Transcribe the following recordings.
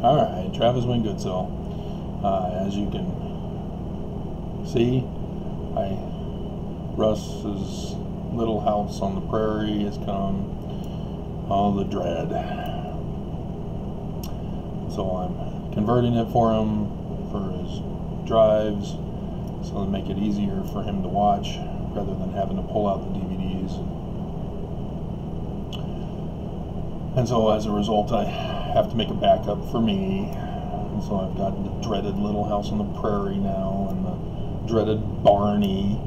Alright, Travis Wingoodsell. As you can see, Russ's little house on the prairie has come. All the dread. So I'm converting it for him for his drives, so to make it easier for him to watch rather than having to pull out the DVDs. And so as a result, I have to make a backup for me. And so I've got the dreaded little house on the prairie now, and the dreaded Barney.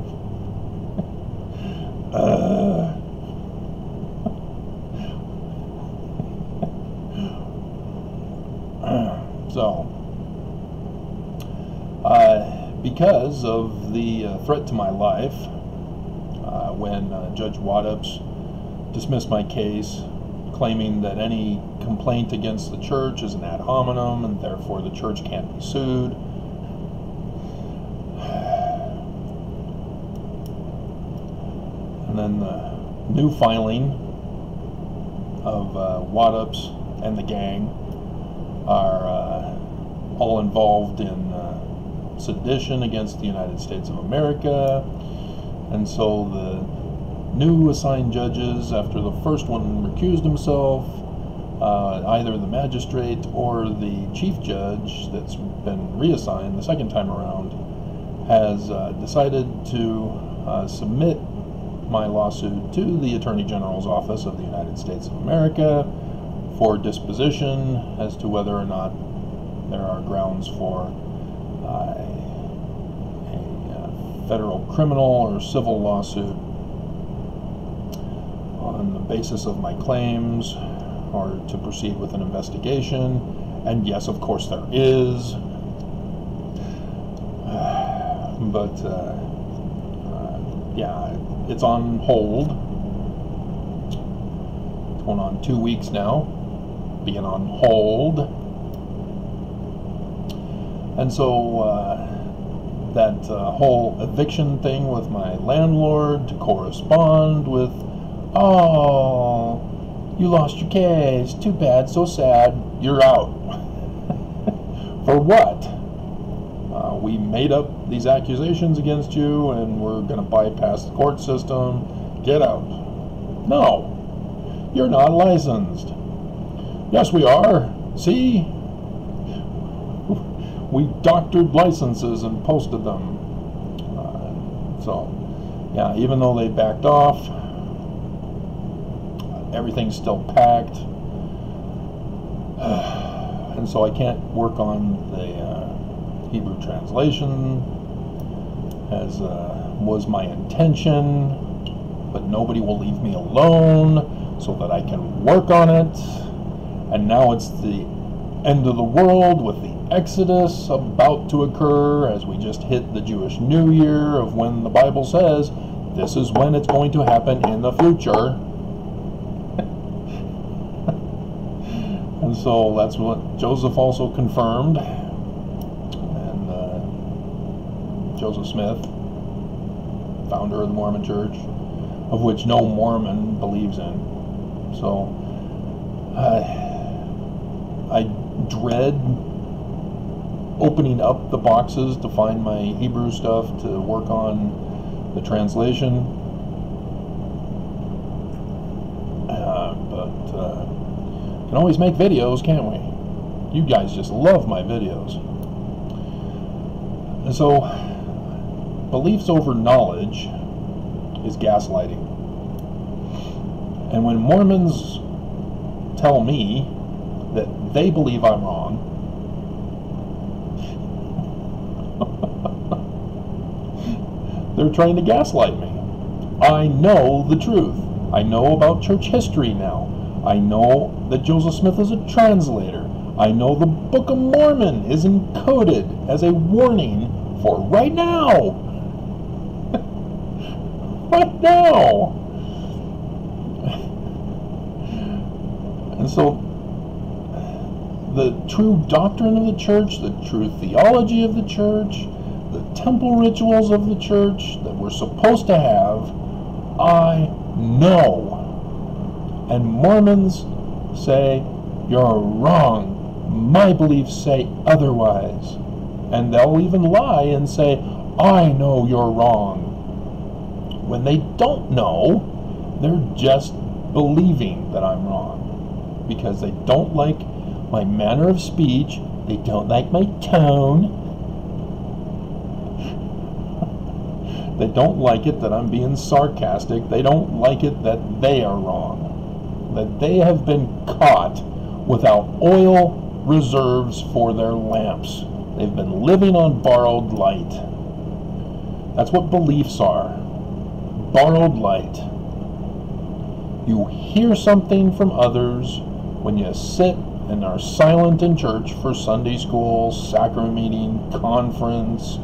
Because of the threat to my life, when Judge Waddups dismissed my case, claiming that any complaint against the church is an ad hominem and therefore the church can't be sued. And then the new filing of Waddups and the gang are all involved in sedition against the United States of America. And so the new assigned judges, after the first one recused himself, either the magistrate or the chief judge that's been reassigned the second time around, has decided to submit my lawsuit to the Attorney General's Office of the United States of America for disposition as to whether or not there are grounds for a federal criminal or civil lawsuit on the basis of my claims, or to proceed with an investigation. And yes, of course there is. But yeah, it's on hold. It's going on 2 weeks now, being on hold. And so that whole eviction thing with my landlord to correspond with, oh, you lost your case, too bad, so sad, you're out. For what? We made up these accusations against you and we're going to bypass the court system. Get out. No, you're not licensed. Yes, we are. See? We doctored licenses and posted them. So, yeah, even though they backed off, everything's still packed. And so I can't work on the Hebrew translation, as was my intention, but nobody will leave me alone so that I can work on it. And now it's the end of the world with the Exodus about to occur, as we just hit the Jewish New Year of when the Bible says this is when it's going to happen in the future. And so that's what Joseph also confirmed, and Joseph Smith, founder of the Mormon Church, of which no Mormon believes in. So I dread opening up the boxes to find my Hebrew stuff to work on the translation. But can always make videos, can't we? You guys just love my videos. And so, beliefs over knowledge is gaslighting. And when Mormons tell me that they believe I'm wrong, they're trying to gaslight me. I know the truth. I know about church history now. I know that Joseph Smith is a translator. I know the Book of Mormon is encoded as a warning for right now. Right now. So the true doctrine of the church, the true theology of the church, the temple rituals of the church that we're supposed to have, I know. And Mormons say, you're wrong. My beliefs say otherwise. And they'll even lie and say, I know you're wrong. When they don't know, they're just believing that I'm wrong. Because they don't like my manner of speech, they don't like my tone, they don't like it that I'm being sarcastic, they don't like it that they are wrong, that they have been caught without oil reserves for their lamps. They've been living on borrowed light. That's what beliefs are. Borrowed light. You hear something from others when you sit and are silent in church for Sunday school, sacrament meeting, conference,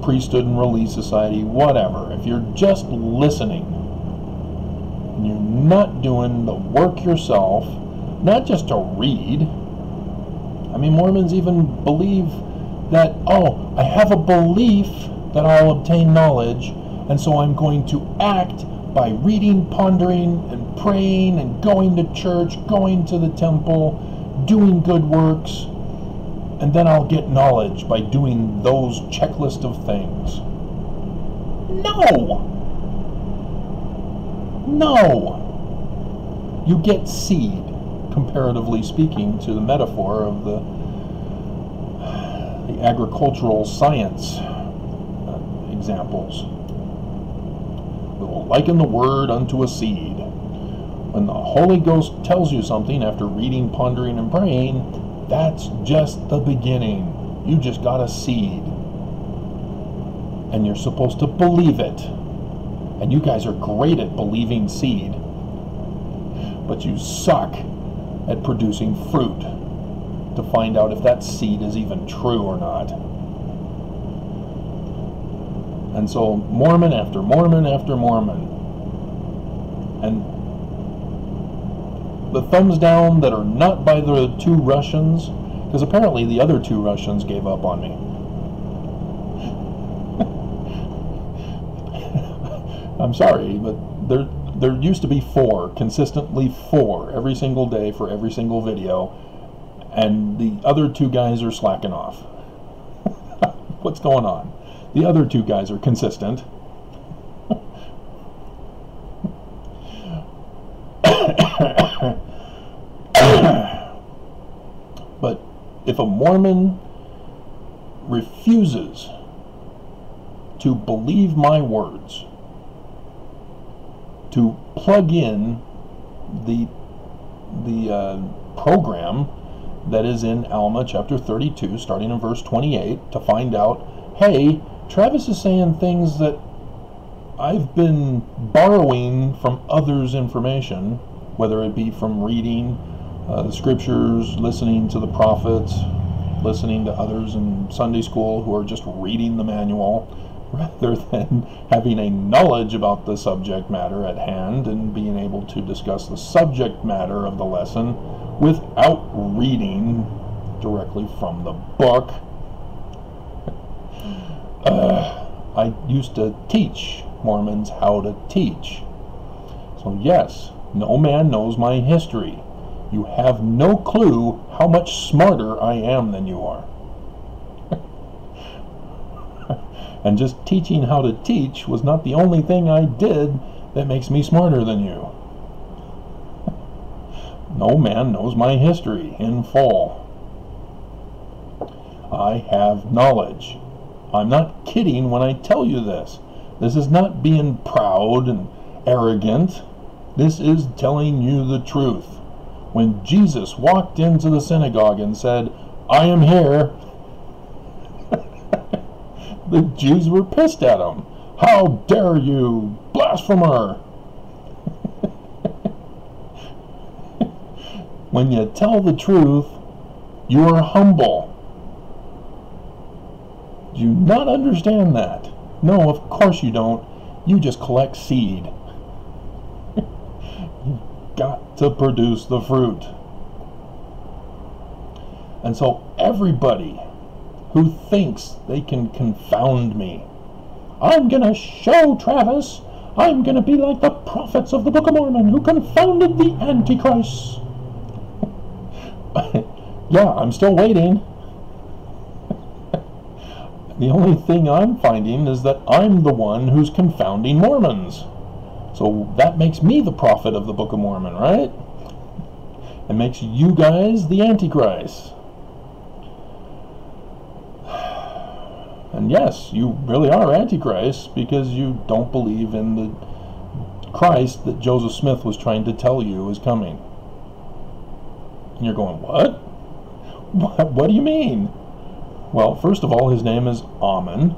priesthood and relief society, whatever. If you're just listening and you're not doing the work yourself, not just to read. I mean, Mormons even believe that, oh, I have a belief that I'll obtain knowledge, and so I'm going to act by reading, pondering, and praying, and going to church, going to the temple, doing good works, and then I'll get knowledge by doing those checklist of things. No! No! You get seed, comparatively speaking, to the metaphor of the agricultural science examples. We will liken the word unto a seed. When the Holy Ghost tells you something after reading, pondering, and praying, that's just the beginning. You just got a seed. And you're supposed to believe it. And you guys are great at believing seed. But you suck at producing fruit to find out if that seed is even true or not. And so Mormon after Mormon after Mormon. And the thumbs down that are not by the two Russians, because apparently the other two Russians gave up on me. I'm sorry, but there used to be 4, consistently 4, every single day for every single video, and the other 2 guys are slacking off. What's going on? The other 2 guys are consistent. But if a Mormon refuses to believe my words, to plug in the program that is in Alma chapter 32, starting in verse 28, to find out, hey, Travis is saying things that I've been borrowing from others' information, whether it be from reading the scriptures, listening to the prophets, listening to others in Sunday school who are just reading the manual, rather than having a knowledge about the subject matter at hand and being able to discuss the subject matter of the lesson without reading directly from the book. I used to teach Mormons how to teach. So yes, no man knows my history. You have no clue how much smarter I am than you are. And just teaching how to teach was not the only thing I did that makes me smarter than you. No man knows my history in full. I have knowledge. I'm not kidding when I tell you this. This is not being proud and arrogant. This is telling you the truth. When Jesus walked into the synagogue and said, I am here, the Jews were pissed at him. How dare you, blasphemer! When you tell the truth, you are humble. Do you not understand that? No, of course you don't. You just collect seed. You got to produce the fruit. And so everybody who thinks they can confound me, I'm going to show Travis, I'm going to be like the prophets of the Book of Mormon who confounded the Antichrist. Yeah, I'm still waiting. The only thing I'm finding is that I'm the one who's confounding Mormons. So that makes me the prophet of the Book of Mormon, right? It makes you guys the Antichrist. And yes, you really are Antichrist because you don't believe in the Christ that Joseph Smith was trying to tell you is coming. And you're going, what? What do you mean? Well, first of all, his name is Amen,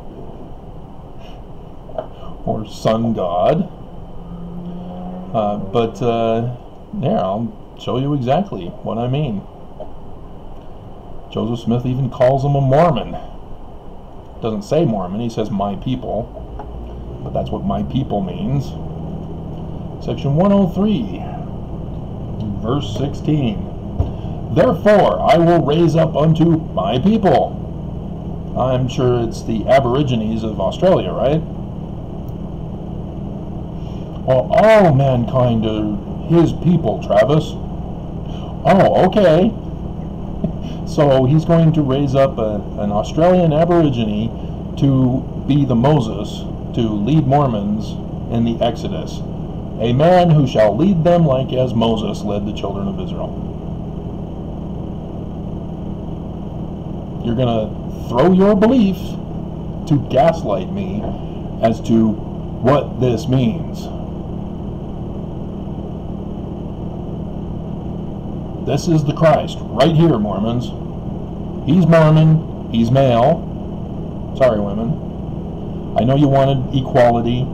or Sun God. Yeah, I'll show you exactly what I mean. Joseph Smith even calls him a Mormon. Doesn't say Mormon, he says my people. But that's what my people means. Section 103, verse 16. Therefore I will raise up unto my people. I'm sure it's the Aborigines of Australia, right? Well, all mankind are his people, Travis. Oh, okay. So he's going to raise up an Australian Aborigine to be the Moses, to lead Mormons in the Exodus. A man who shall lead them like as Moses led the children of Israel. You're going to throw your belief to gaslight me as to what this means. This is the Christ right here, Mormons. He's Mormon, he's male. Sorry, women. I know you wanted equality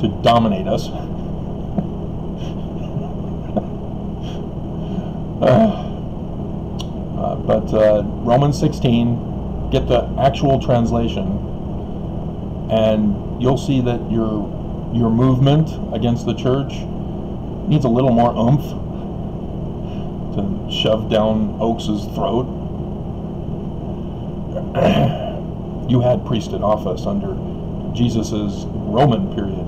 to dominate us. But Romans 16, get the actual translation, and you'll see that your movement against the church needs a little more oomph to shove down Oakes's throat. You had priesthood office under Jesus's Roman period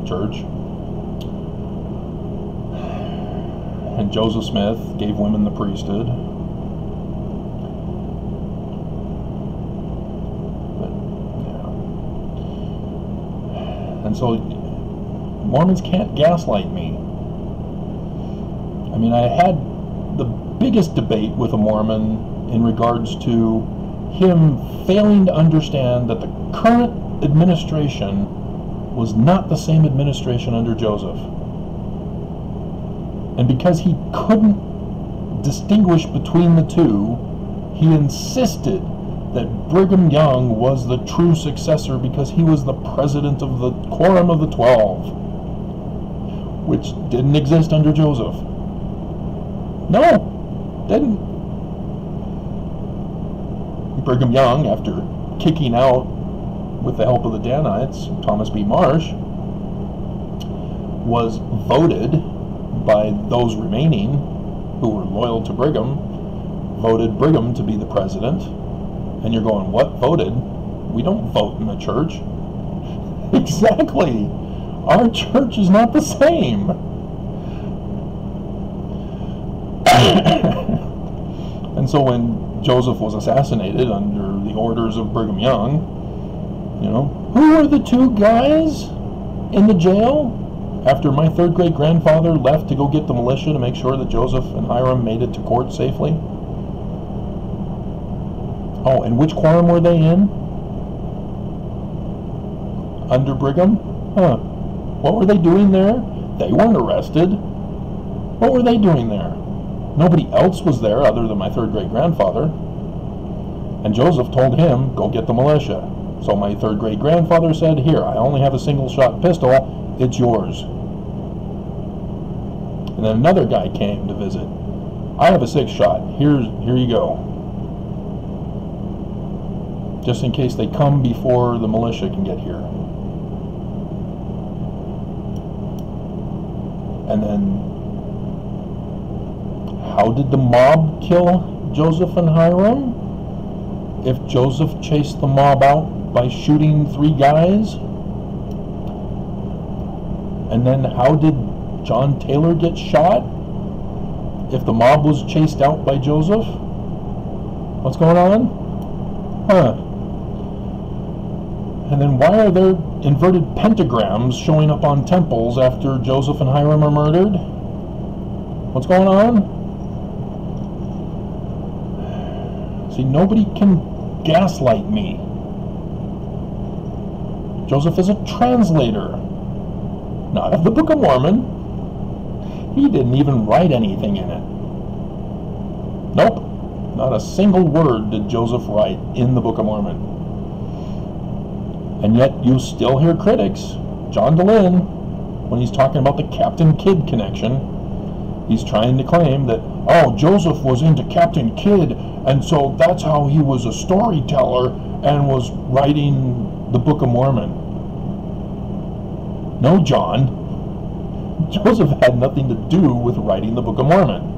church, and Joseph Smith gave women the priesthood. And so Mormons can't gaslight me. I mean, I had the biggest debate with a Mormon in regards to him failing to understand that the current administration was not the same administration under Joseph. And because he couldn't distinguish between the two, he insisted that Brigham Young was the true successor because he was the president of the Quorum of the 12, which didn't exist under Joseph. No, didn't. Brigham Young, after kicking out, with the help of the Danites, Thomas B. Marsh, was voted by those remaining who were loyal to Brigham, voted Brigham to be the president. And you're going, what, voted? We don't vote in the church. Exactly. Our church is not the same. And so when Joseph was assassinated under the orders of Brigham Young, you know, who were the two guys in the jail after my third great grandfather left to go get the militia to make sure that Joseph and Hiram made it to court safely? Oh, and which quorum were they in? Under Brigham? Huh. What were they doing there? They weren't arrested. What were they doing there? Nobody else was there other than my third great grandfather. And Joseph told him, go get the militia. So my third great grandfather said, here, I only have a single shot pistol, it's yours. And then another guy came to visit. I have a 6-shot, here you go. Just in case they come before the militia can get here. And then, how did the mob kill Joseph and Hiram? If Joseph chased the mob out by shooting 3 guys? And then how did John Taylor get shot? If the mob was chased out by Joseph? What's going on? Huh. And then why are there inverted pentagrams showing up on temples after Joseph and Hiram are murdered? What's going on? See, nobody can gaslight me. Joseph is a translator, not of the Book of Mormon. He didn't even write anything in it. Nope, not a single word did Joseph write in the Book of Mormon. And yet you still hear critics, John DeLynn, when he's talking about the Captain Kidd connection, he's trying to claim that, oh, Joseph was into Captain Kidd, and so that's how he was a storyteller and was writing the Book of Mormon. No, John. Joseph had nothing to do with writing the Book of Mormon.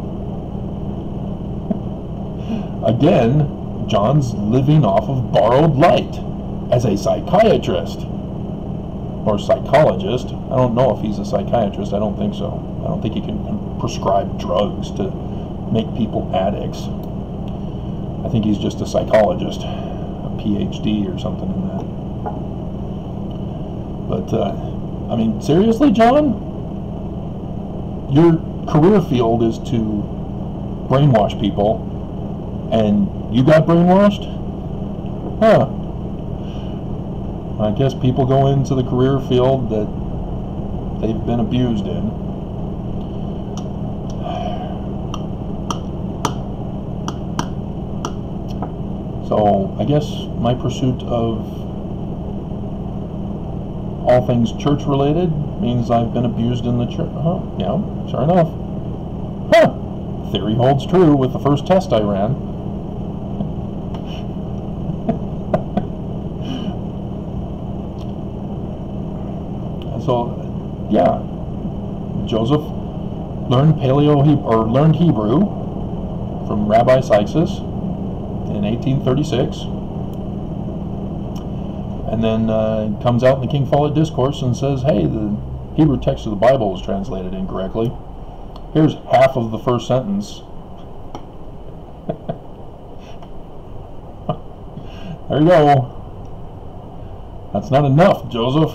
Again, John's living off of borrowed light as a psychiatrist or psychologist. I don't know if he's a psychiatrist. I don't think so. I don't think he can prescribe drugs to make people addicts. I think he's just a psychologist, a PhD or something in that. But, I mean, seriously, John? Your career field is to brainwash people, and you got brainwashed? Huh. I guess people go into the career field that they've been abused in. So I guess my pursuit of all things church related means I've been abused in the church. Huh, yeah, sure enough. Huh! Theory holds true with the first test I ran. So, yeah, Joseph learned learned Hebrew from Rabbi Sykes in 1836, and then comes out in the King Follett Discourse and says, hey, the Hebrew text of the Bible was translated incorrectly. Here's half of the first sentence. There you go. That's not enough, Joseph.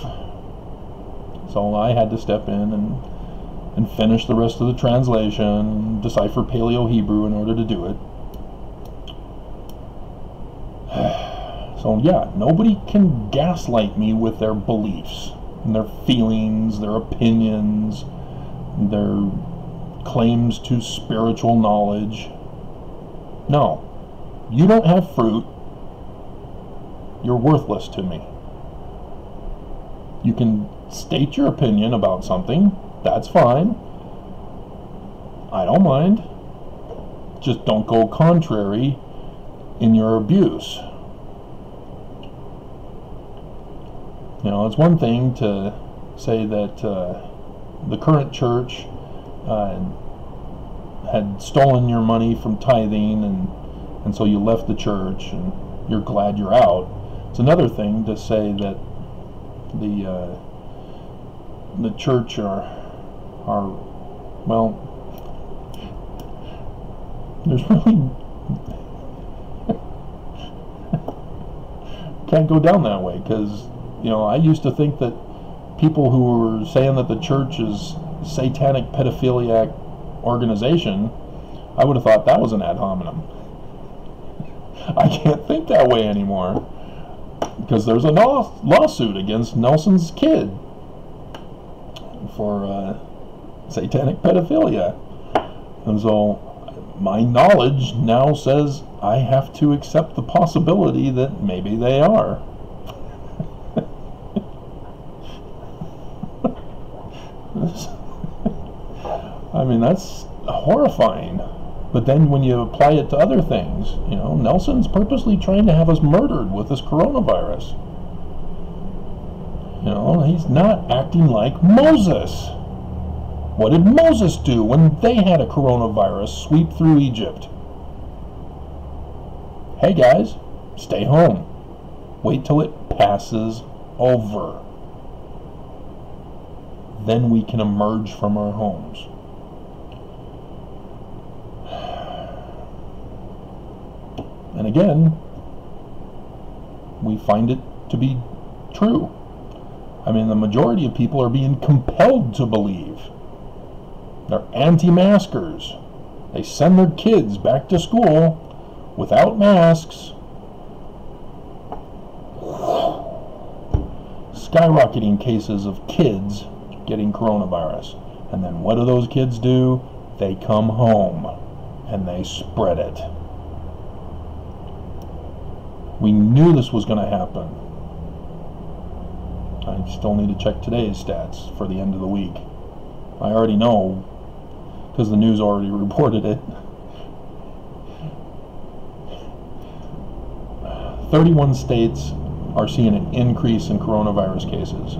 So I had to step in and finish the rest of the translation, decipher Paleo-Hebrew in order to do it. So yeah, nobody can gaslight me with their beliefs, and their feelings, their opinions, their claims to spiritual knowledge. No, you don't have fruit. You're worthless to me. You can state your opinion about something. That's fine. I don't mind. Just don't go contrary in your abuse. You know, it's one thing to say that the current church had stolen your money from tithing, and so you left the church and you're glad you're out. It's another thing to say that the church are well, there's really can't go down that way, because you know, I used to think that people who were saying that the church is a satanic pedophiliac organization, I would have thought that was an ad hominem. I can't think that way anymore, because there's a lawsuit against Nelson's kid for satanic pedophilia. And so my knowledge now says I have to accept the possibility that maybe they are. I mean, that's horrifying. But then when you apply it to other things, you know, Nelson's purposely trying to have us murdered with this coronavirus. You know, he's not acting like Moses. What did Moses do when they had a coronavirus sweep through Egypt? Hey guys, stay home. Wait till it passes over. Then we can emerge from our homes. And again, we find it to be true. I mean, the majority of people are being compelled to believe. They're anti-maskers. They send their kids back to school without masks. Skyrocketing cases of kids getting coronavirus. And then what do those kids do? They come home and they spread it. We knew this was going to happen. I still need to check today's stats for the end of the week. I already know because the news already reported it. 31 states are seeing an increase in coronavirus cases.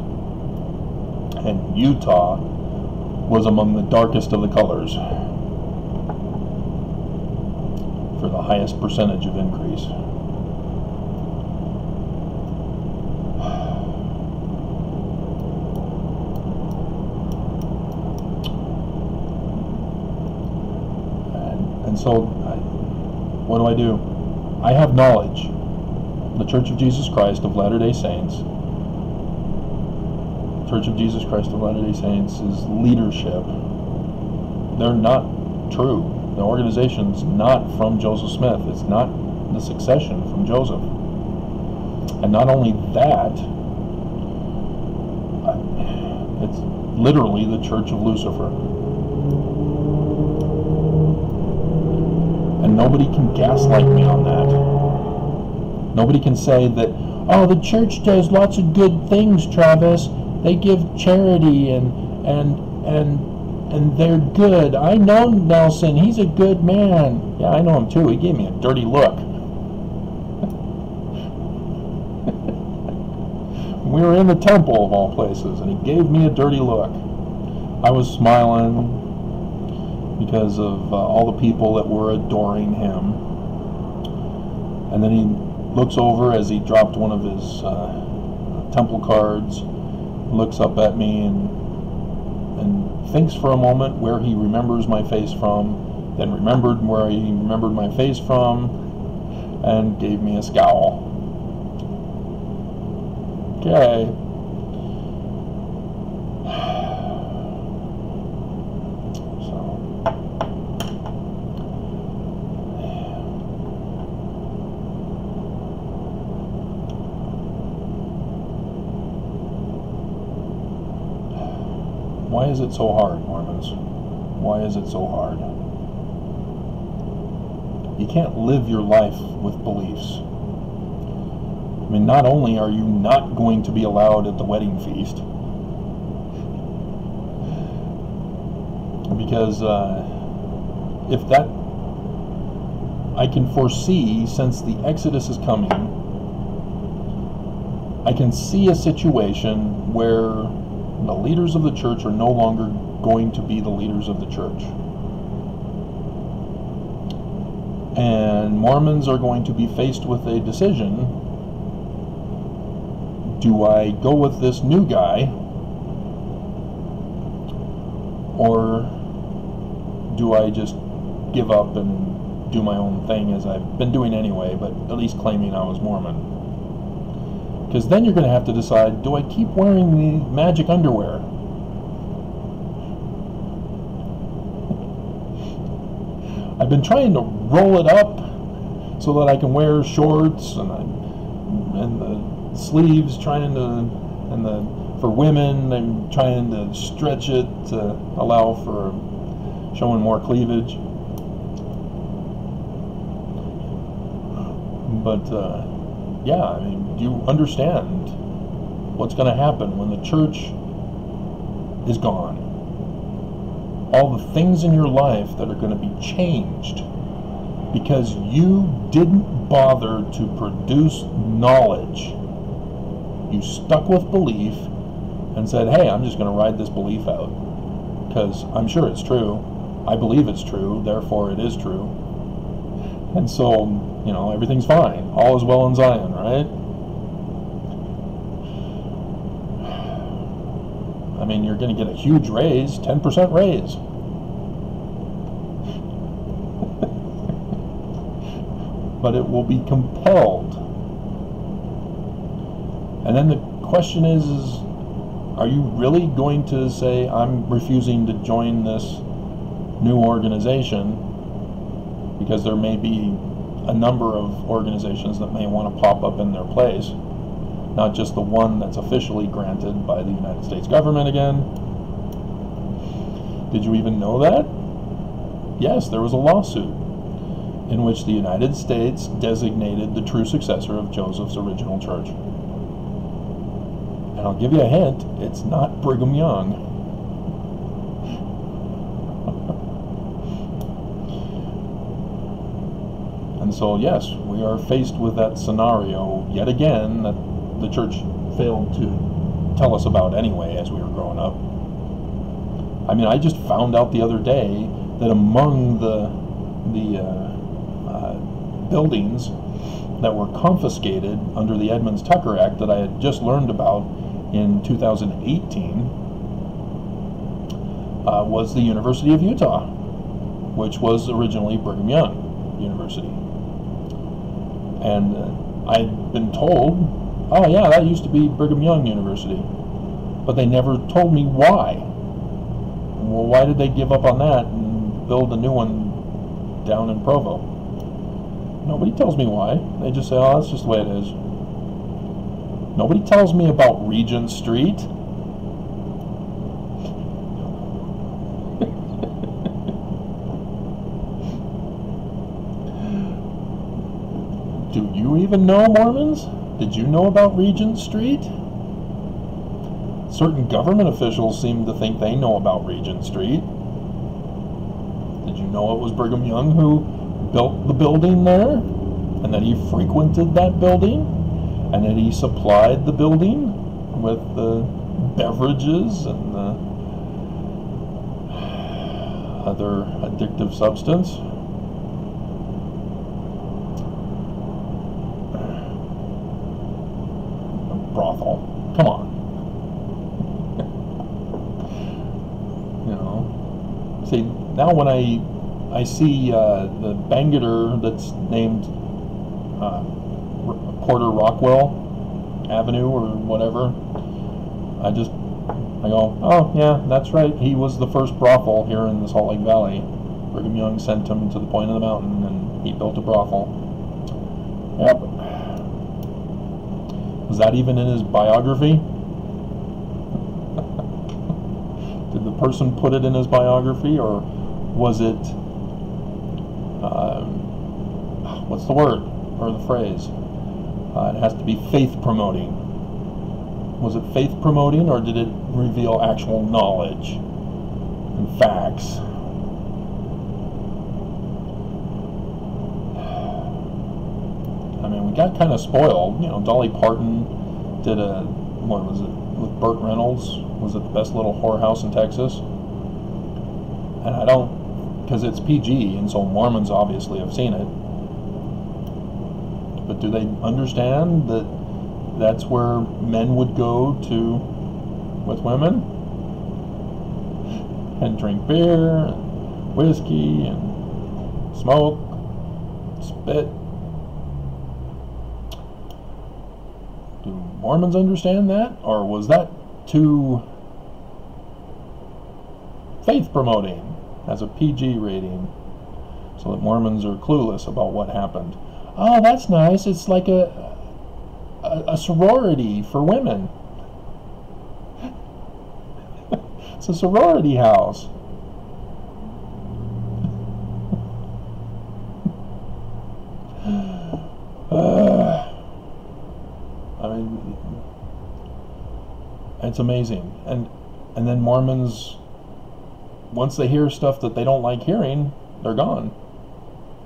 And Utah was among the darkest of the colors for the highest percentage of increase. And so, what do? I have knowledge. The Church of Jesus Christ of Latter-day Saints, Church of Jesus Christ of Latter-day Saints' leadership, they're not true. The organization's not from Joseph Smith. It's not the succession from Joseph. And not only that, it's literally the Church of Lucifer. And nobody can gaslight me on that. Nobody can say that, oh, the church does lots of good things, Travis. They give charity and they're good. I know Nelson. He's a good man. Yeah, I know him too. He gave me a dirty look. We were in the temple of all places, and he gave me a dirty look. I was smiling because of all the people that were adoring him. And then he looks over as he dropped one of his temple cards, looks up at me and thinks for a moment where he remembers my face from, then remembered where he remembered my face from, and gave me a scowl. Okay. Why is it so hard, Mormons? Why is it so hard? You can't live your life with beliefs. I mean, not only are you not going to be allowed at the wedding feast, because if that, I can foresee, since the Exodus is coming, I can see a situation where the leaders of the church are no longer going to be the leaders of the church. And Mormons are going to be faced with a decision. Do I go with this new guy, or do I just give up and do my own thing as I've been doing anyway, but at least claiming I was Mormon? Because then you're going to have to decide, do I keep wearing the magic underwear? I've been trying to roll it up so that I can wear shorts and the sleeves, for women, I'm trying to stretch it to allow for showing more cleavage. But yeah, I mean, do you understand what's going to happen when the church is gone? All the things in your life that are going to be changed because you didn't bother to produce knowledge. You stuck with belief and said, hey, I'm just going to ride this belief out because I'm sure it's true. I believe it's true, therefore it is true. And so, you know, everything's fine. All is well in Zion, right? I mean, you're going to get a huge raise, 10% raise. But it will be compelled. And then the question is are you really going to say, I'm refusing to join this new organization, because there may be a number of organizations that may want to pop up in their place, not just the one that's officially granted by the United States government again. Did you even know that? Yes, there was a lawsuit in which the United States designated the true successor of Joseph's original church. And I'll give you a hint, it's not Brigham Young. And so, yes, we are faced with that scenario yet again that the church failed to tell us about anyway as we were growing up. I mean, I just found out the other day that among the buildings that were confiscated under the Edmunds-Tucker Act that I had just learned about in 2018 was the University of Utah, which was originally Brigham Young University. And I'd been told, oh yeah, that used to be Brigham Young University, but they never told me why. Well, why did they give up on that and build a new one down in Provo? Nobody tells me why. They just say, oh, that's just the way it is. Nobody tells me about Regent Street. Do you even know, Mormons? Did you know about Regent Street? Certain government officials seem to think they know about Regent Street. Did you know it was Brigham Young who built the building there, and that he frequented that building, and that he supplied the building with the beverages and the other addictive substance? A brothel. Come on. You know. See, now when I see the Bangerter that's named Porter Rockwell Avenue or whatever, I go, oh yeah, that's right, he was the first brothel here in the Salt Lake Valley. Brigham Young sent him to the point of the mountain and he built a brothel. Yep. Was that even in his biography? Did the person put it in his biography, or was it what's the word or the phrase? It has to be faith promoting. Was it faith promoting, or did it reveal actual knowledge and facts? I mean, we got kind of spoiled. You know, Dolly Parton did what was it, with Burt Reynolds? Was it the best little whorehouse in Texas? And I don't, because it's PG, and so Mormons obviously have seen it. But do they understand that that's where men would go to with women? And drink beer, and whiskey, and smoke, spit. Do Mormons understand that? Or was that too faith promoting as a PG rating, so that Mormons are clueless about what happened? Oh, that's nice. It's like a sorority for women. It's a sorority house. I mean, it's amazing. And then Mormons, once they hear stuff that they don't like hearing, they're gone.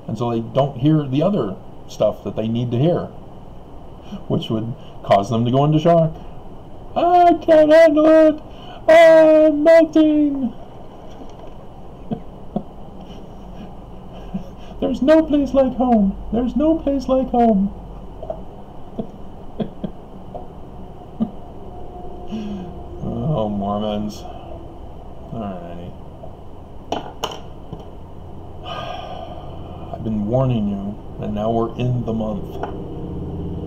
And so they don't hear the other stuff that they need to hear, which would cause them to go into shock. I can't handle it. I'm melting. There's no place like home. There's no place like home. Oh, Mormons. Alrighty. I've been warning you, and now we're in the month.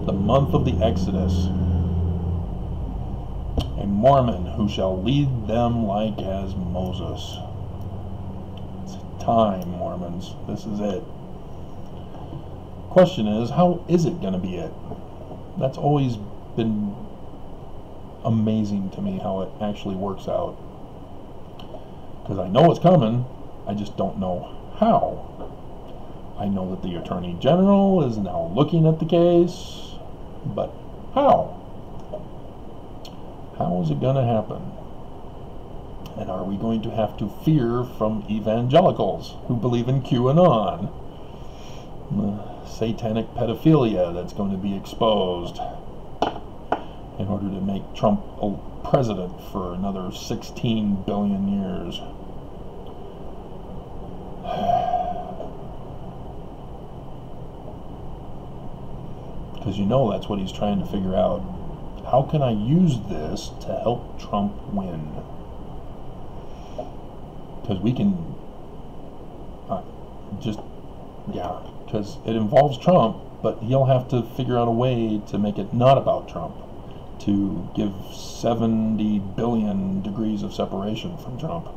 The month of the Exodus. A Mormon who shall lead them like as Moses. It's time, Mormons. This is it. Question is, how is it going to be it? That's always been amazing to me, how it actually works out. Because I know it's coming, I just don't know how. I know that the Attorney General is now looking at the case, but how? How is it going to happen? And are we going to have to fear from evangelicals who believe in QAnon? Satanic pedophilia that's going to be exposed in order to make Trump a president for another 16 billion years. Because you know that's what he's trying to figure out. How can I use this to help Trump win? Because we can because it involves Trump, but he'll have to figure out a way to make it not about Trump, to give 70 billion degrees of separation from Trump,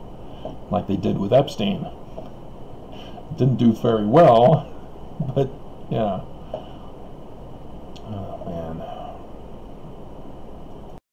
like they did with Epstein. Didn't do very well, but yeah.